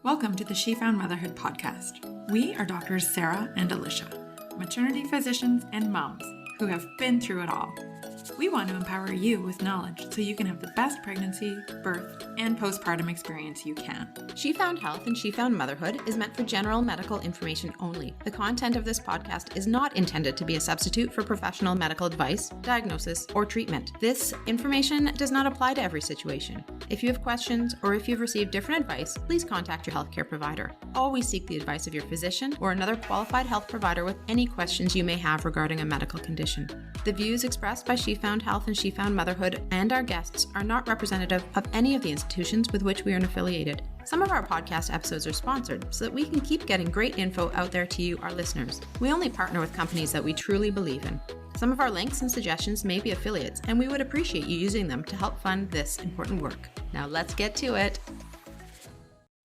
Welcome to the She Found Motherhood podcast. We are doctors Sarah and Alicia, maternity physicians and moms who have been through it all. We want to empower you with knowledge so you can have the best pregnancy, birth, and postpartum experience you can. She Found Health and She Found Motherhood is meant for general medical information only. The content of this podcast is not intended to be a substitute for professional medical advice, diagnosis, or treatment. This information does not apply to every situation. If you have questions or if you've received different advice, please contact your healthcare provider. Always seek the advice of your physician or another qualified health provider with any questions you may have regarding a medical condition. The views expressed by She Found Health and She Found Motherhood and our guests are not representative of any of the institutions with which we are affiliated. Some of our podcast episodes are sponsored so that we can keep getting great info out there to you, our listeners. We only partner with companies that we truly believe in. Some of our links and suggestions may be affiliates, and we would appreciate you using them to help fund this important work. Now let's get to it.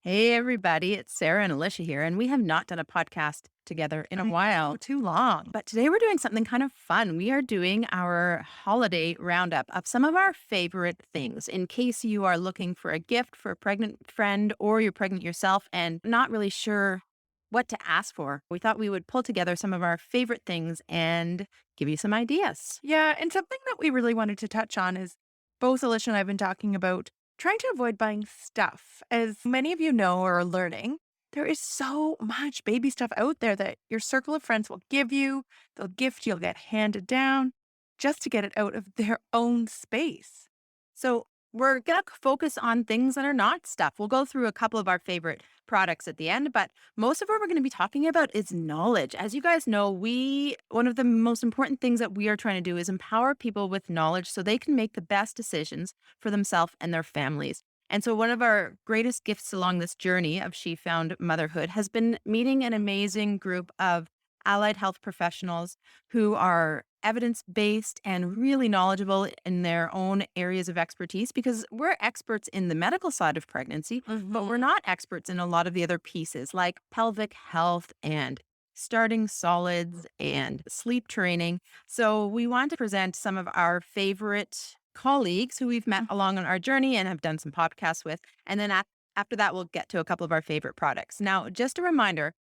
Hey everybody, it's Sarah and Alicia here, and we have not done a podcast together in a while. Too long. But today we're doing something kind of fun. We are doing our holiday roundup of some of our favorite things in case you are looking for a gift for a pregnant friend or you're pregnant yourself and not really sure what to ask for. We thought we would pull together some of our favorite things and give you some ideas. Yeah, and something that we really wanted to touch on is both Alicia and I have been talking about trying to avoid buying stuff. As many of you know or are learning, there is so much baby stuff out there that your circle of friends will give you, they'll gift you'll get handed down just to get it out of their own space. So we're going to focus on things that are not stuff. We'll go through a couple of our favorite products at the end, but most of what we're going to be talking about is knowledge. As you guys know, one of the most important things that we are trying to do is empower people with knowledge so they can make the best decisions for themselves and their families. And so one of our greatest gifts along this journey of She Found Motherhood has been meeting an amazing group of allied health professionals who are evidence-based and really knowledgeable in their own areas of expertise, because we're experts in the medical side of pregnancy, but we're not experts in a lot of the other pieces like pelvic health and starting solids and sleep training. So we want to present some of our favorite colleagues who we've met along on our journey and have done some podcasts with. And then after that, we'll get to a couple of our favorite products. Now, just a reminder,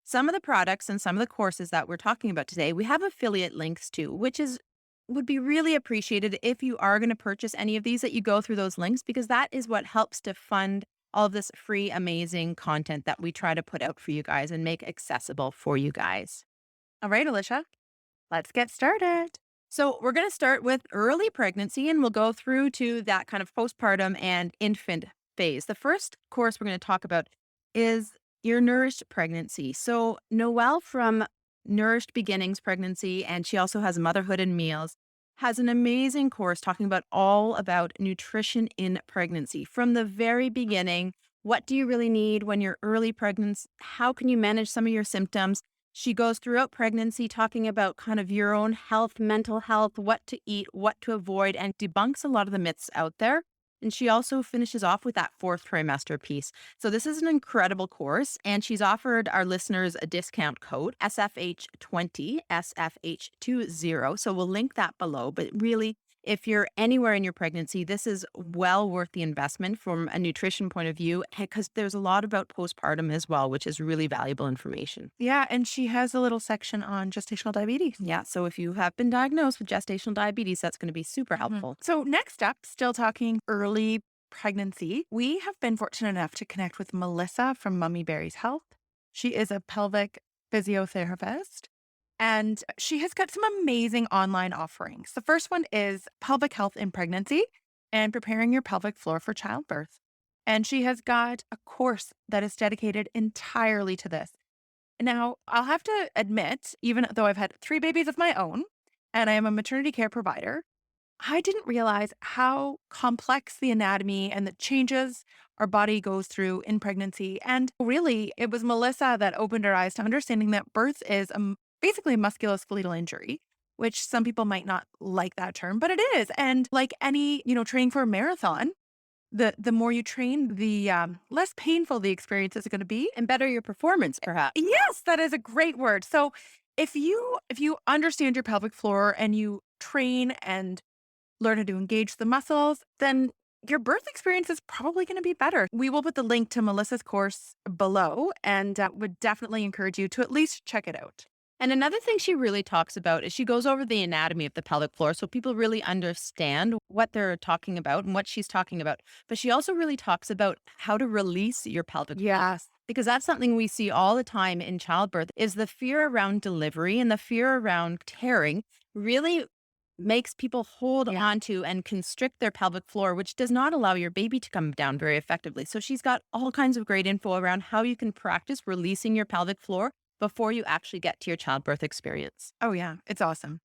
some of the products and some of the courses that we're talking about today, we have affiliate links to, which would be really appreciated if you are going to purchase any of these, that you go through those links, because that is what helps to fund all of this free, amazing content that we try to put out for you guys and make accessible for you guys. All right, Alicia, let's get started. So we're going to start with early pregnancy, and we'll go through to that kind of postpartum and infant phase. The first course we're going to talk about is your Nourished Pregnancy. So Noelle from Nourished Beginnings Pregnancy, and she also has Motherhood and Meals, has an amazing course talking about all about nutrition in pregnancy. From the very beginning, what do you really need when you're early pregnant? How can you manage some of your symptoms? She goes throughout pregnancy talking about kind of your own health, mental health, what to eat, what to avoid, and debunks a lot of the myths out there. And she also finishes off with that fourth trimester piece. So this is an incredible course, and she's offered our listeners a discount code, SFH20, SFH20. So we'll link that below. But really, if you're anywhere in your pregnancy, this is well worth the investment from a nutrition point of view, because there's a lot about postpartum as well, which is really valuable information. Yeah, and she has a little section on gestational diabetes. Yeah, so if you have been diagnosed with gestational diabetes, that's going to be super helpful. So next up, still talking early pregnancy, we have been fortunate enough to connect with Melissa from Mummy Berries Health. She is a pelvic physiotherapist, and she has got some amazing online offerings. The first one is pelvic health in pregnancy and preparing your pelvic floor for childbirth. And she has got a course that is dedicated entirely to this. Now, I'll have to admit, even though I've had 3 babies of my own and I am a maternity care provider, I didn't realize how complex the anatomy and the changes our body goes through in pregnancy. And really, it was Melissa that opened our eyes to understanding that birth is basically a musculoskeletal injury, which some people might not like that term, but it is. And like any, training for a marathon, the more you train, the less painful the experience is going to be. And better your performance, perhaps. Yes, that is a great word. So if you understand your pelvic floor and you train and learn how to engage the muscles, then your birth experience is probably going to be better. We will put the link to Melissa's course below and would definitely encourage you to at least check it out. And another thing she really talks about is she goes over the anatomy of the pelvic floor so people really understand what they're talking about and what she's talking about. But she also really talks about how to release your pelvic floor. Yes. Because that's something we see all the time in childbirth is the fear around delivery and the fear around tearing really makes people hold Yeah. on to and constrict their pelvic floor, which does not allow your baby to come down very effectively. So she's got all kinds of great info around how you can practice releasing your pelvic floor before you actually get to your childbirth experience. Oh, yeah. It's awesome.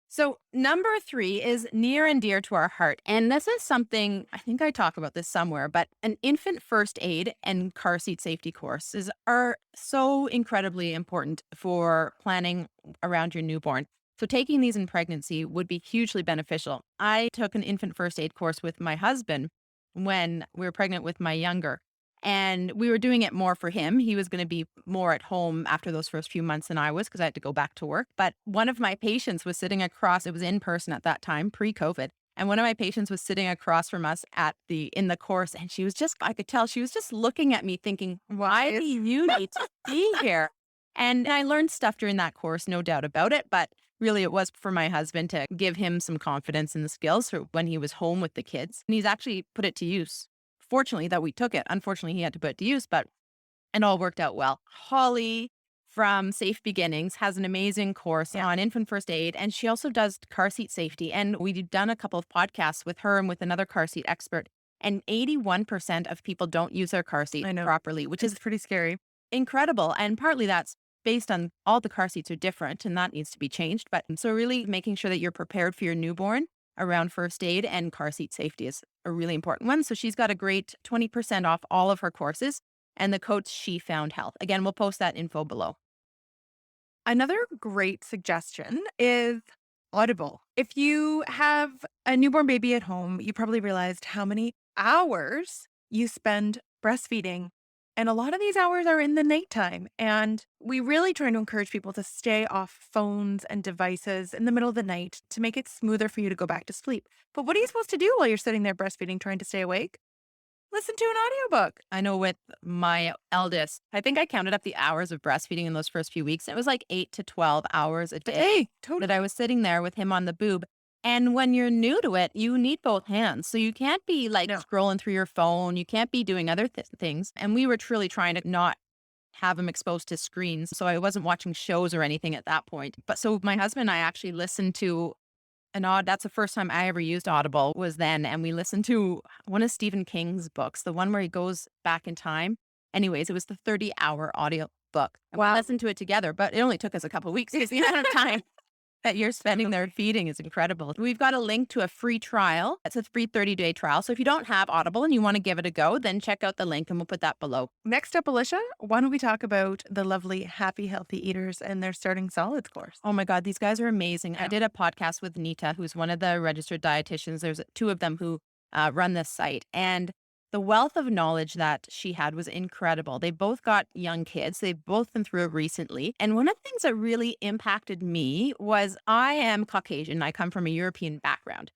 So, number 3 is near and dear to our heart. And this is something, I think I talk about this somewhere, but an infant first aid and car seat safety courses are so incredibly important for planning around your newborn. So, taking these in pregnancy would be hugely beneficial. I took an infant first aid course with my husband when we were pregnant with my younger. And we were doing it more for him. He was going to be more at home after those first few months than I was because I had to go back to work. But one of my patients was sitting across, it was in person at that time, pre-COVID. And one of my patients was sitting across from us in the course. And she was just, I could tell she was just looking at me thinking, why do you need to be here? And I learned stuff during that course, no doubt about it. But really, it was for my husband to give him some confidence in the skills for when he was home with the kids. And he's actually put it to use. Fortunately that we took it. Unfortunately, he had to put it to use, but it all worked out well. Holly from Safe Beginnings has an amazing course on infant first aid, and she also does car seat safety. And we've done a couple of podcasts with her and with another car seat expert. And 81% of people don't use their car seat properly, which is pretty scary. incredible. And partly that's based on all the car seats are different, and that needs to be changed. But so really making sure that you're prepared for your newborn around first aid and car seat safety is a really important one. So she's got a great 20% off all of her courses and the code She Found Health. Again, we'll post that info below. Another great suggestion is Audible. If you have a newborn baby at home, you probably realized how many hours you spend breastfeeding. And a lot of these hours are in the nighttime. And we really try to encourage people to stay off phones and devices in the middle of the night to make it smoother for you to go back to sleep. But what are you supposed to do while you're sitting there breastfeeding, trying to stay awake? Listen to an audiobook. I know with my eldest, I think I counted up the hours of breastfeeding in those first few weeks. It was like 8 to 12 hours a day that I was sitting there with him on the boob. And when you're new to it, you need both hands. So you can't be scrolling through your phone. You can't be doing other things. And we were truly trying to not have him exposed to screens. So I wasn't watching shows or anything at that point. But so my husband and I actually listened to that's the first time I ever used Audible was then. And we listened to one of Stephen King's books, the one where he goes back in time. Anyways, it was the 30-hour audio book. We listened to it together, but it only took us a couple of weeks because the amount of time that you're spending there feeding is incredible. We've got a link to a free trial. It's a free 30-day trial. So if you don't have Audible and you want to give it a go, then check out the link and we'll put that below. Next up, Alicia, why don't we talk about the lovely Happy Healthy Eaters and their Starting Solids course? Oh my God, these guys are amazing. I did a podcast with Nita, who's one of the registered dietitians. There's 2 of them who run this site. And the wealth of knowledge that she had was incredible. They both got young kids. They've both been through it recently. And one of the things that really impacted me was I am Caucasian. I come from a European background.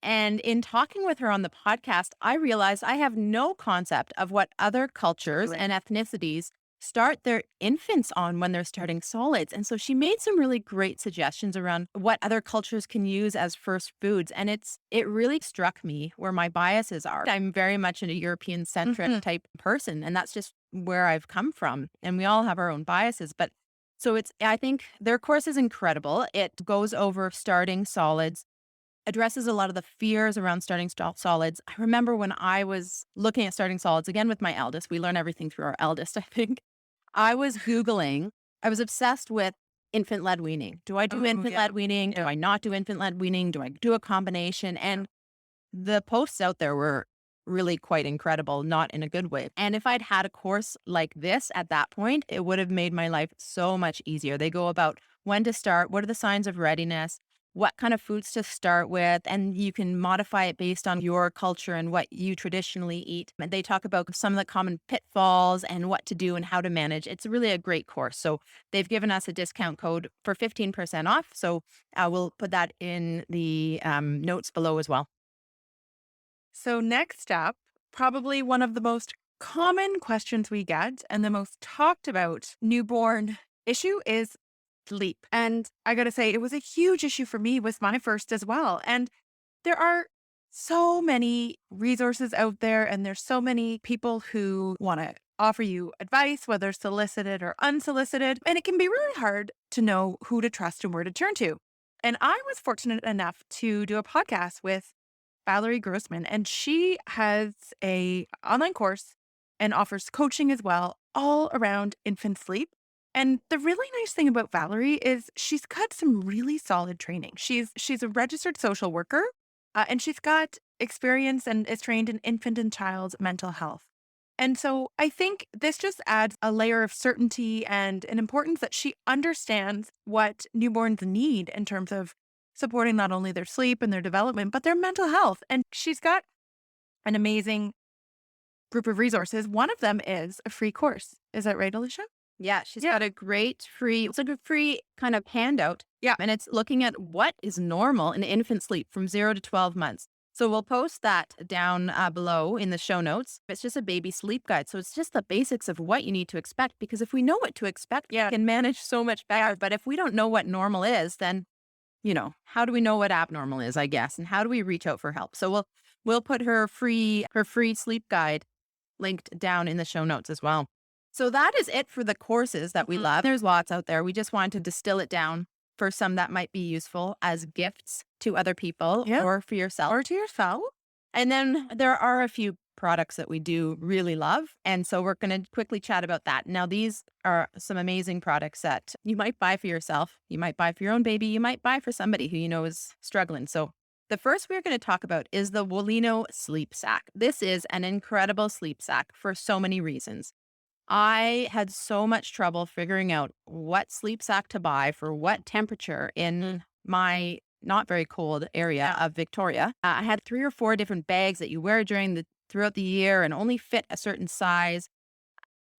And in talking with her on the podcast, I realized I have no concept of what other cultures and ethnicities start their infants on when they're starting solids. And so she made some really great suggestions around what other cultures can use as first foods. And it really struck me where my biases are. I'm very much a European centric type person, and that's just where I've come from. And we all have our own biases. But so I think their course is incredible. It goes over starting solids, addresses a lot of the fears around starting solids. I remember when I was looking at starting solids, again with my eldest, we learn everything through our eldest, I think. I was Googling, I was obsessed with infant-led weaning. Do I do infant-led weaning? Do I not do infant-led weaning? Do I do a combination? And the posts out there were really quite incredible, not in a good way. And if I'd had a course like this at that point, it would have made my life so much easier. They go about when to start, what are the signs of readiness, what kind of foods to start with, and you can modify it based on your culture and what you traditionally eat. And they talk about some of the common pitfalls and what to do and how to manage. It's really a great course. So they've given us a discount code for 15% off. So we'll put that in the notes below as well. So next up, probably one of the most common questions we get and the most talked about newborn issue is sleep. And I got to say, it was a huge issue for me with my first as well. And there are so many resources out there, and there's so many people who want to offer you advice, whether solicited or unsolicited. And it can be really hard to know who to trust and where to turn to. And I was fortunate enough to do a podcast with Valerie Grossman, and she has a online course and offers coaching as well, all around infant sleep. And the really nice thing about Valerie is she's got some really solid training. She's a registered social worker, and she's got experience and is trained in infant and child mental health. And so I think this just adds a layer of certainty and an importance that she understands what newborns need in terms of supporting not only their sleep and their development, but their mental health. And she's got an amazing group of resources. One of them is a free course. Is that right, Alicia? Yeah, she's Yeah. got a great free, it's like a free kind of handout. Yeah. And it's looking at what is normal in infant sleep from 0 to 12 months. So we'll post that down below in the show notes. It's just a baby sleep guide. So it's just the basics of what you need to expect, because if we know what to expect, we can manage so much better. But if we don't know what normal is, then, how do we know what abnormal is, I guess? And how do we reach out for help? So we'll put her free sleep guide linked down in the show notes as well. So that is it for the courses that we love. There's lots out there. We just wanted to distill it down for some that might be useful as gifts to other people or for yourself. Or to yourself. And then there are a few products that we do really love. And so we're going to quickly chat about that. Now, these are some amazing products that you might buy for yourself. You might buy for your own baby. You might buy for somebody who you know is struggling. So the first we're going to talk about is the Wellino sleep sack. This is an incredible sleep sack for so many reasons. I had so much trouble figuring out what sleep sack to buy for what temperature in my not very cold area of Victoria. I had 3 or 4 different bags that you wear throughout the year and only fit a certain size.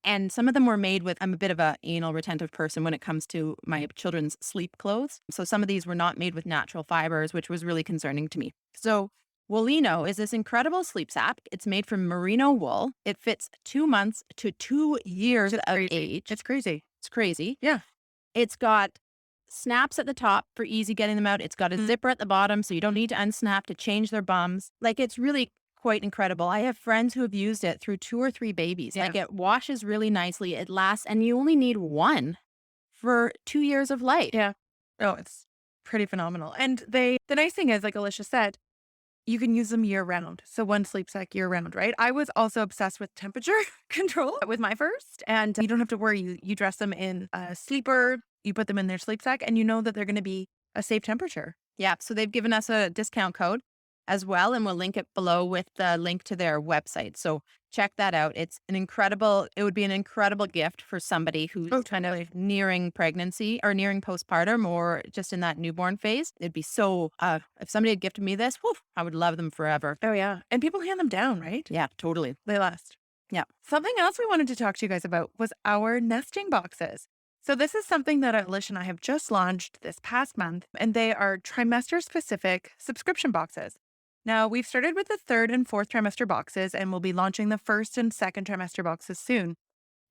And some of them were made with, I'm a bit of a anal retentive person when it comes to my children's sleep clothes. So some of these were not made with natural fibers, which was really concerning to me. So Wellino is this incredible sleep sack. It's made from merino wool. It fits 2 months to 2 years of age. It's crazy. It's crazy. Yeah. It's got snaps at the top for easy getting them out. It's got a zipper at the bottom, so you don't need to unsnap to change their bums. Like, it's really quite incredible. I have friends who have used it through 2 or 3 babies. Yeah. Like, it washes really nicely. It lasts, and you only need one for 2 years of life. Yeah. Oh, it's pretty phenomenal. And the nice thing is, like Alicia said, you can use them year round. So one sleep sack year round, right? I was also obsessed with temperature control with my first, and you don't have to worry. You dress them in a sleeper, you put them in their sleep sack, and you know that they're going to be a safe temperature. Yeah. So they've given us a discount code as well, and we'll link it below with the link to their website. So check that out. It would be an incredible gift for somebody who's kind of nearing pregnancy or nearing postpartum or just in that newborn phase. It'd be so, if somebody had gifted me this, I would love them forever. Oh, yeah. And people hand them down, right? Yeah, totally. They last. Yeah. Something else we wanted to talk to you guys about was our nesting boxes. So this is something that Alicia and I have just launched this past month, and they are trimester-specific subscription boxes. Now, we've started with the 3rd and 4th trimester boxes, and we'll be launching the 1st and 2nd trimester boxes soon.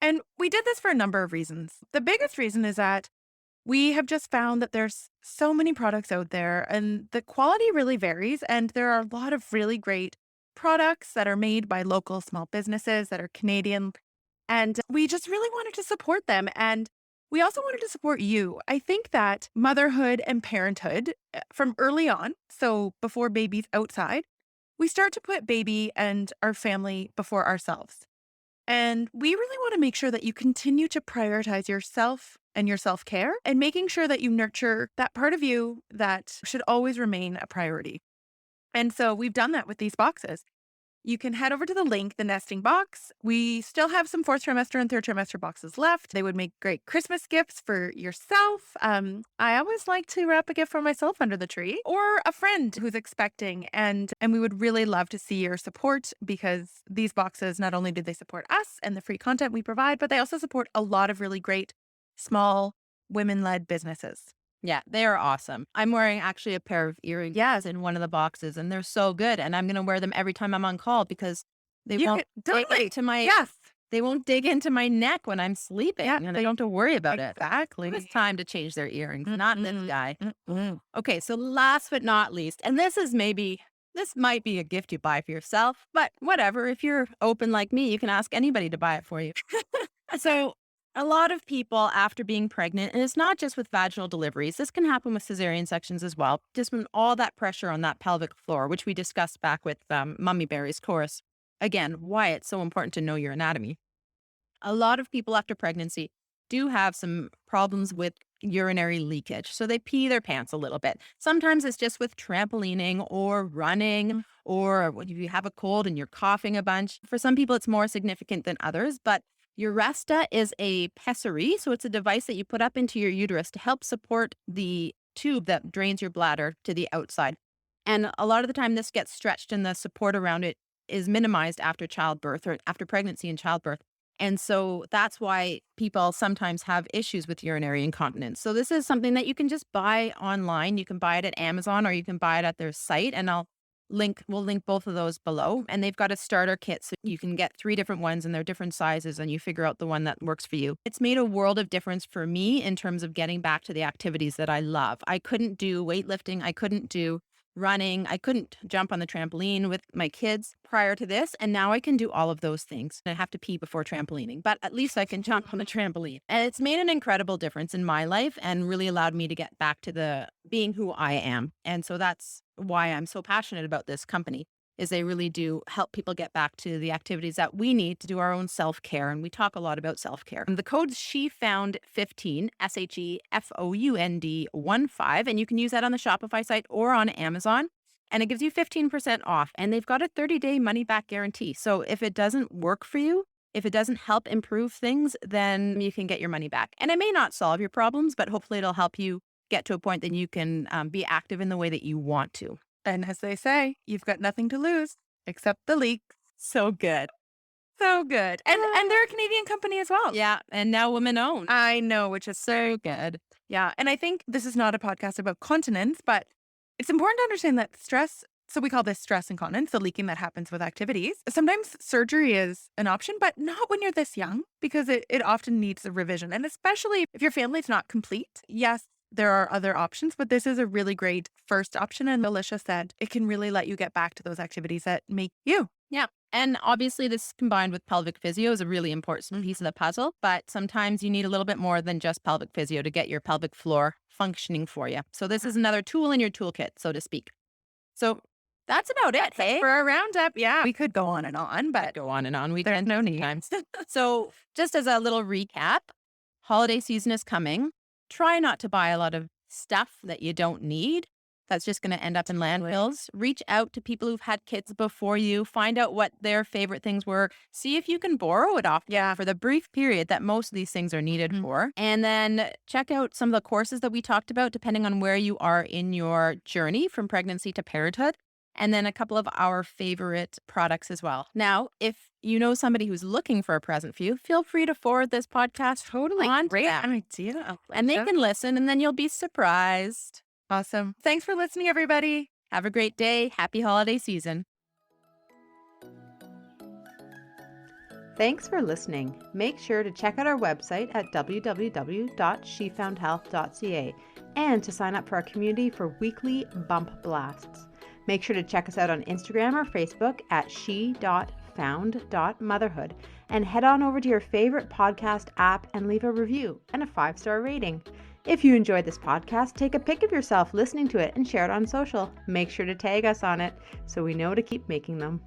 And we did this for a number of reasons. The biggest reason is that we have just found that there's so many products out there, and the quality really varies, and there are a lot of really great products that are made by local small businesses that are Canadian, and we just really wanted to support them. And we also wanted to support you. I think that motherhood and parenthood from early on, so before baby's outside, we start to put baby and our family before ourselves. And we really want to make sure that you continue to prioritize yourself and your self-care and making sure that you nurture that part of you that should always remain a priority. And so we've done that with these boxes. You can head over to the link, the nesting box. We still have some 4th trimester and 3rd trimester boxes left. They would make great Christmas gifts for yourself. I always like to wrap a gift for myself under the tree or a friend who's expecting. And we would really love to see your support, because these boxes, not only do they support us and the free content we provide, but they also support a lot of really great small women-led businesses. Yeah, they are awesome. I'm wearing actually a pair of earrings in one of the boxes, and they're so good. And I'm going to wear them every time I'm on call because they You won't can dig totally. into my Yes. they won't dig into my neck when I'm sleeping. Yeah, And I don't have to worry about it. exactly. It's time to change their earrings, not this Mm-mm. guy. Mm-mm. Okay, so last but not least, and this might be a gift you buy for yourself, but whatever. If you're open like me, you can ask anybody to buy it for you. So, a lot of people after being pregnant, and it's not just with vaginal deliveries, this can happen with cesarean sections as well, just when all that pressure on that pelvic floor, which we discussed back with Mummy Berry's course. Again, why it's so important to know your anatomy. A lot of people after pregnancy do have some problems with urinary leakage. So they pee their pants a little bit. Sometimes it's just with trampolining or running, or when you have a cold and you're coughing a bunch. For some people, it's more significant than others, but Uresta is a pessary. So it's a device that you put up into your uterus to help support the tube that drains your bladder to the outside. And a lot of the time, this gets stretched and the support around it is minimized after childbirth or after pregnancy and childbirth. And so that's why people sometimes have issues with urinary incontinence. So this is something that you can just buy online. You can buy it at Amazon or you can buy it at their site. And we'll link both of those below. And they've got a starter kit. So you can get 3 different ones and they're different sizes and you figure out the one that works for you. It's made a world of difference for me in terms of getting back to the activities that I love. I couldn't do weightlifting. I couldn't do running. I couldn't jump on the trampoline with my kids prior to this. And now I can do all of those things. I have to pee before trampolining, but at least I can jump on the trampoline. And it's made an incredible difference in my life and really allowed me to get back to the being who I am. And so that's why I'm so passionate about this company is they really do help people get back to the activities that we need to do our own self-care. And we talk a lot about self-care. And the code's SheFound15, SheFound15, and you can use that on the Shopify site or on Amazon. And it gives you 15% off. And they've got a 30-day money-back guarantee. So if it doesn't work for you, if it doesn't help improve things, then you can get your money back. And it may not solve your problems, but hopefully it'll help you get to a point that you can be active in the way that you want to. And as they say, you've got nothing to lose except the leak. So good. So good. And they're a Canadian company as well. Yeah. And now women owned. I know, which is so good. Yeah. And I think this is not a podcast about continence, but it's important to understand that stress, so we call this stress incontinence, the leaking that happens with activities. Sometimes surgery is an option, but not when you're this young because it often needs a revision. And especially if your family's not complete. Yes, there are other options, but this is a really great first option. And Alicia said it can really let you get back to those activities that make you. Yeah. And obviously, this combined with pelvic physio is a really important piece of the puzzle. But sometimes you need a little bit more than just pelvic physio to get your pelvic floor functioning for you. So this is another tool in your toolkit, so to speak. So that's about it. Hey, For a roundup, yeah. We could go on and on, but go on and on. We there's can no need. sometimes. So just as a little recap, holiday season is coming. Try not to buy a lot of stuff that you don't need. That's just going to end up in landfills. Reach out to people who've had kids before you. Find out what their favorite things were. See if you can borrow it off for the brief period that most of these things are needed for. And then check out some of the courses that we talked about, depending on where you are in your journey from pregnancy to parenthood. And then a couple of our favorite products as well. Now, if you know somebody who's looking for a present for you, feel free to forward this podcast on to Great them. idea. And they can listen, and then you'll be surprised. Awesome. Thanks for listening, everybody. Have a great day. Happy holiday season. Thanks for listening. Make sure to check out our website at www.shefoundhealth.ca and to sign up for our community for weekly bump blasts. Make sure to check us out on Instagram or Facebook at she.found.motherhood and head on over to your favorite podcast app and leave a review and a 5-star rating. If you enjoyed this podcast, take a pic of yourself listening to it and share it on social. Make sure to tag us on it so we know to keep making them.